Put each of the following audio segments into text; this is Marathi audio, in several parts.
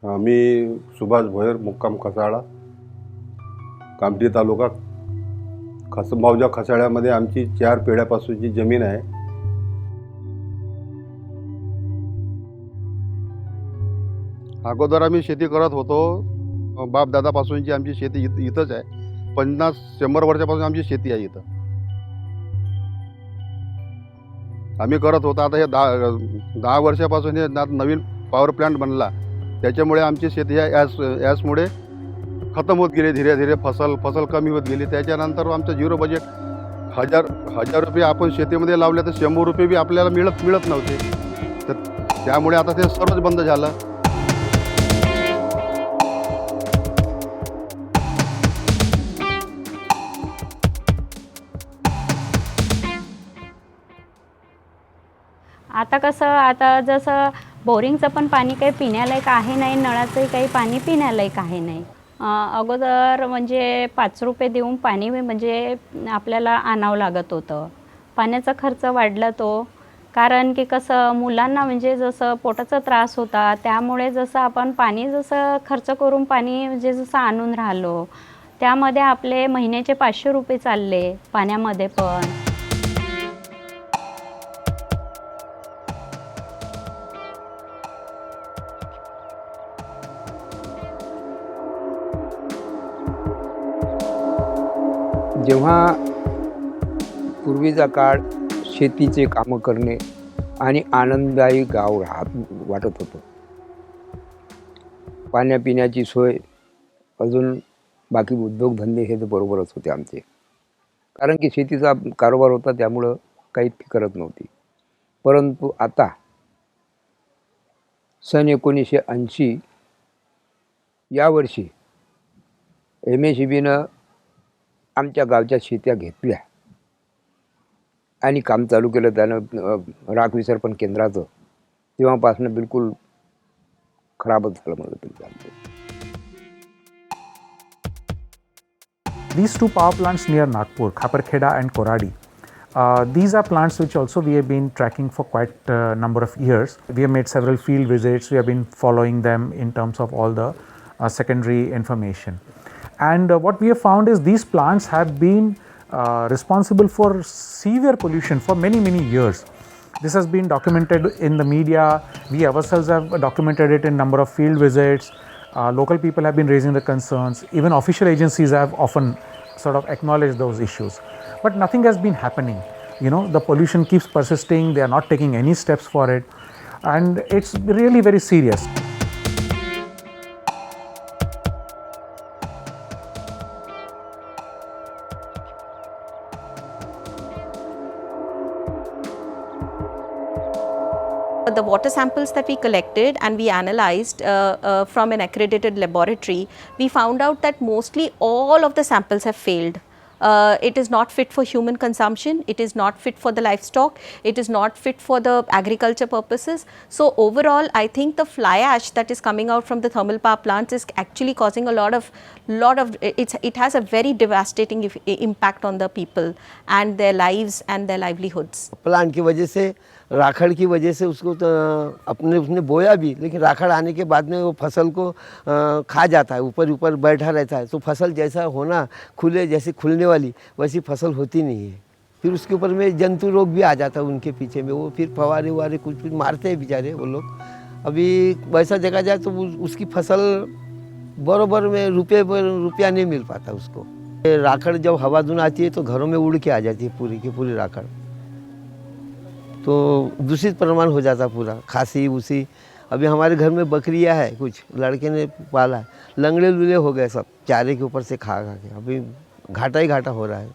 मी सुभाष भोयर, मुक्काम खसाळा, कामठी तालुका. खसबावजा खसाळ्यामध्ये आमची 4 पिढ्यापासूनची जमीन आहे. अगोदर आम्ही शेती करत होतो. बाप दादापासूनची आमची शेती इथंच आहे. 50-100 वर्षापासून आमची शेती आहे इथं. आम्ही करत होतो. आता हे 10 वर्षापासून हे नवीन पॉवर प्लांट बनला, त्याच्यामुळे आमची शेती याचमुळे खतम होत गेली. धीरे धीरे फसल कमी होत गेली. त्याच्यानंतर आमचं झिरो बजेट. हजार रुपये आपण शेतीमध्ये लावले तर 100 रुपये बी आपल्याला मिळत नव्हते. तर त्यामुळे आता ते सर्वच बंद झालं. आता कसं, आता जसं बोरिंगचं पण पाणी काही पिण्यालायक आहे नाही, नळाचंही काही पाणी पिण्यालायक आहे नाही. अगोदर म्हणजे 5 रुपये देऊन पाणी म्हणजे आपल्याला आणावं लागत होतं. पाण्याचा खर्च वाढला तो, कारण की कसं मुलांना म्हणजे जसं पोटाचा त्रास होता, त्यामुळे जसं आपण पाणी जसं खर्च करून पाणी म्हणजे जसं आणून राहिलो, त्यामध्ये आपले महिन्याचे 500 रुपये चालले पाण्यामध्ये पण. जेव्हा पूर्वीचा काळ शेतीचे कामं करणे आणि आनंददायी गाव वाटत होतं. पाण्यापिण्याची सोय, अजून बाकी उद्योगधंदे हे तर बरोबरच होते आमचे, कारण की शेतीचा कारोबार होता, त्यामुळं काही फिकरत नव्हती. परंतु आता सन 1980 यावर्षी MSEBीनं आमच्या गावच्या शेत्या घेतल्या आणि काम चालू केलं त्यानं राख विसर्पण केंद्राचं. तेव्हापासून बिलकुल खराबच झालं मला तरी चालतं. These 2 power plants near Nagpur, Khaparkheda and Koradi, these are plants which also we have been tracking for quite a number of years. We have made several field visits. We have been following them in terms of all the secondary information. And what we have found is these plants have been responsible for severe pollution for many years. This has been documented in the media. We ourselves have documented it in number of field visits. Local people have been raising the concerns. Even official agencies have often sort of acknowledged those issues. But nothing has been happening. The pollution keeps persisting. They are not taking any steps for it. And it's really very serious. The water samples that we collected and we analyzed from an accredited laboratory, we found out that mostly all of the samples have failed. It is not fit for human consumption, it is not fit for the livestock, it is not fit for the agriculture purposes. So overall, I think the fly ash that is coming out from the thermal power plants is actually causing a lot of it has a very devastating impact on the people and their lives and their livelihoods. Plant की वजह से, राखड़ की वजह से उसको तो उसने बोया भी, लेकिन राखड़ आने के बाद में वो फसल को खा जाता है, ऊपर बैठा रहता है, तो फसल जैसा होना जैसे खुलने वाली वैसी फसल होती नहीं है. फिर उसके ऊपर में जंतु रोग भी आ जाता है उनके पीछे में. वो फिर फवारे ववारे कुछ मारते हैं बेचारे वो लोग. अभी वैसा देखा जाए तो उसकी फसल बराबर में रुपया नहीं मिल पाता उसको. राखड़ जब हवा धुन आती है तो घरों में उड़ के आ जाती है पूरी की पूरी राखड़, तो दूषित प्रमाण हो जाता पूरा. खांसी उसी. अभी हमारे घर में बकरियां है, कुछ लड़के ने पाला है, लंगड़े लूले हो गए सब चारे के ऊपर से खा के. अभी घाटा ही घाटा हो रहा है.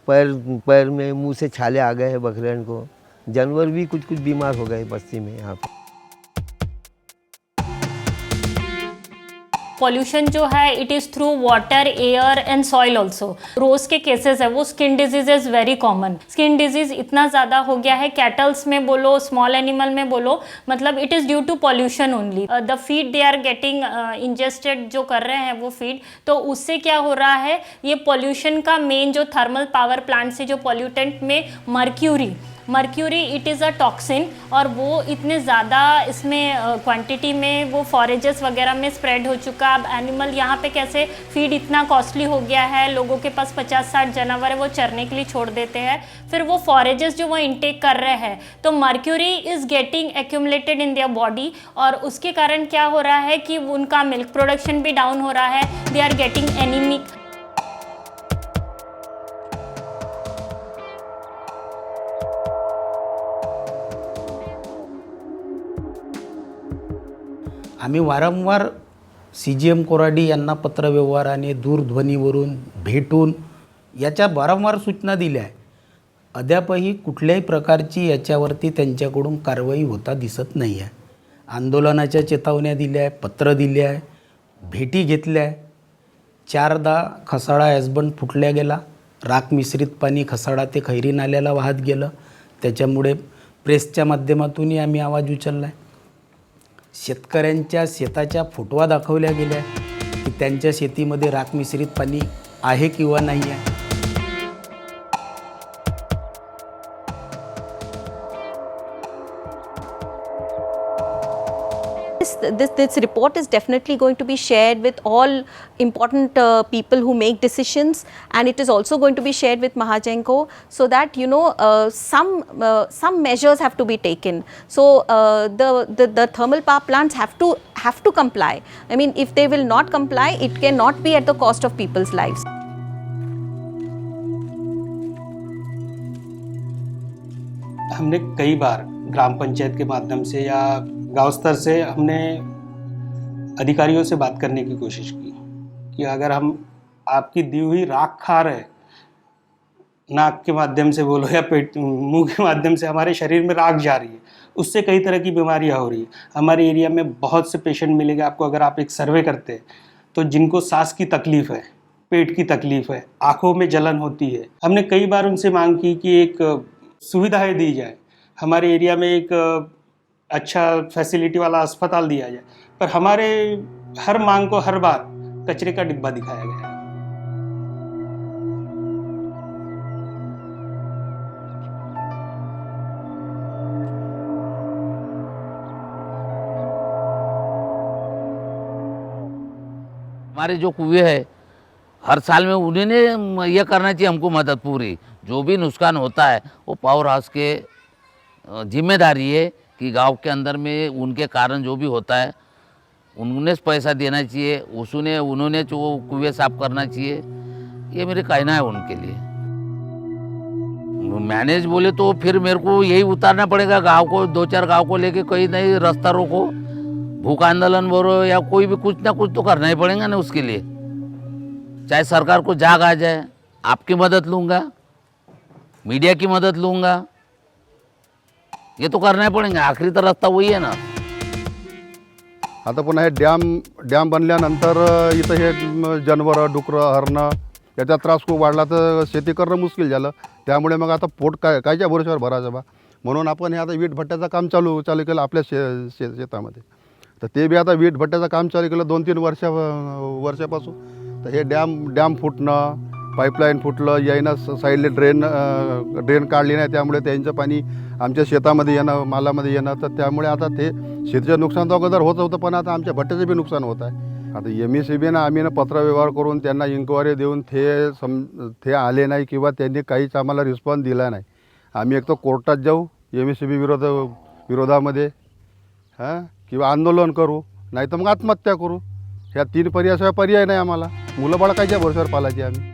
पैर में मुंह से छाले आ गए हैं बकरियों को. जानवर भी कुछ बीमार हो गए बस्ती में यहाँ पे. पॉल्यूशन जो है it is through water, air and soil also. रोज के केसेस है वो skin disease is very common. Skin disease इतना ज़्यादा हो गया है, कैटल्स में बोलो, स्मॉल एनिमल में बोलो, मतलब it is due to pollution only. The feed they are getting ingested जो कर रहे हैं वो फीड, तो उससे क्या हो रहा है, ये पॉल्यूशन का मेन जो थर्मल पावर प्लांट से जो पॉल्यूटेंट में mercury it is a toxin, और वो इतने ज़्यादा इसमें क्वांटिटी में वो फॉरेजेस वगैरह में स्प्रेड हो चुका। अब एनिमल यहाँ पे कैसे फीड इतना कॉस्टली हो गया है, लोगों के पास 50-60 जानवर है, वो चरने के लिए छोड़ देते हैं, फिर वो फॉरेजेस जो वो इनटेक कर रहे हैं, तो mercury is getting accumulated in their body, और उसके कारण क्या हो रहा है कि उनका मिल्क प्रोडक्शन भी डाउन हो रहा है, दे आर गेटिंग एनीमिक। आम्ही वारंवार CGM कोराडी यांना पत्रव्यवहाराने दूरध्वनीवरून भेटून याच्या वारंवार सूचना दिल्या आहे. अद्यापही कुठल्याही प्रकारची याच्यावरती त्यांच्याकडून कारवाई होता दिसत नाही आहे. आंदोलनाच्या चेतावण्या दिल्या आहे, पत्र दिले आहे, भेटी घेतल्या आहे. 4दा खसाळा ॲसबंड फुटल्या गेला, राख मिश्रित पाणी खसाळा ते खैरी नाल्याला वाहत गेलं. त्याच्यामुळे प्रेसच्या माध्यमातूनही आम्ही आवाज उचलला आहे. शेतकऱ्यांच्या शेताच्या फोटोवा दाखवल्या गेल्या की त्यांच्या शेतीमध्ये राख मिश्रित पाणी आहे किंवा नाही आहे. This report is definitely going to be shared with all important people who make decisions, and it is also going to be shared with Mahagenco, so that some measures have to be taken. So the thermal power plants have to comply. I mean, if they will not comply, it cannot be at the cost of people's lives. हमने कई बार ग्राम पंचायत के माध्यम से या गांव स्तर से हमने अधिकारियों से बात करने की कोशिश की कि अगर हम आपकी दी हुई राख खा रहे, नाक के माध्यम से बोलो या पेट मुंह के माध्यम से हमारे शरीर में राख जा रही है, उससे कई तरह की बीमारियां हो रही है. हमारे एरिया में बहुत से पेशेंट मिलेंगे आपको अगर आप एक सर्वे करते हैं, तो जिनको सांस की तकलीफ़ है, पेट की तकलीफ़ है, आँखों में जलन होती है. हमने कई बार उनसे मांग की कि एक सुविधाएं दी जाए, हमारे एरिया में एक अच्छा फैसिलिटी वाला अस्पताल दिया जाए, पर हमारे हर मांग को हर बार कचरे का डिब्बा दिखाया गया. हमारे जो कुएं है हर साल में उन्हीं ने ये करना चाहिए हमको मदद पूरी. जो भी नुकसान होता है वो पावर हाउस के जिम्मेदारी है कि गांव के अंदर में उनके कारण जो भी होता है उन्होंने पैसा देना चाहिए, उन्होंने जो कुएं साफ करना चाहिए. ये मेरे कहना है उनके लिए. मैनेज बोले तो फिर मेरे को यही उतारना पड़ेगा गांव को, 2-4 गांव को लेके कहीं नहीं रास्ता रोको, भूख आंदोलन बोलो या कोई भी कुछ ना कुछ तो करना ही पड़ेगा ना उसके लिए. चाहे सरकार को जाग आ जाए, आपकी मदद लूँगा, मीडिया की मदद लूँगा, ये तो करना ही पड़ेगा. आखिरी तर रस्ता वही आहे ना. आता पुन्हा हे डॅम बनल्यानंतर इथं हे जनावरं, डुकरं, हरणं याचा त्रास खूप वाढला, तर शेती करणं मुश्किल झालं. त्यामुळे मग आता पोट कायच्या भरोश्यावर भरायचं बा, म्हणून आपण हे आता वीट भट्ट्याचं काम चालू केलं आपल्या शेतामध्ये. तर ते बी आता वीट भट्ट्याचं काम चालू केलं 2-3 वर्षापासून. तर हे डॅम फुटणं, पाईपलाईन फुटलं, यायनं साईडले ड्रेन काढली नाही, त्यामुळे त्यांचं पाणी आमच्या शेतामध्ये येणं, मालामध्ये येणं. तर त्यामुळे आता ते शेतीचं नुकसान तर अगोदर होत होतं, पण आता आमच्या भट्ट्याचं बी नुकसान होत आहे. आता MECBनं आम्ही पत्रव्यवहार करून त्यांना इन्क्वायरी देऊन ते आले नाही किंवा त्यांनी काहीच आम्हाला रिस्पॉन्स दिला नाही. आम्ही एक तर कोर्टात जाऊ MECB विरोधामध्ये किंवा आंदोलन करू, नाही तर मग आत्महत्या करू. ह्या 3 पर्यायाशिवाय पर्याय नाही आम्हाला. मुलं बाळ कायच्या भरोश्यावर पालायची आम्ही.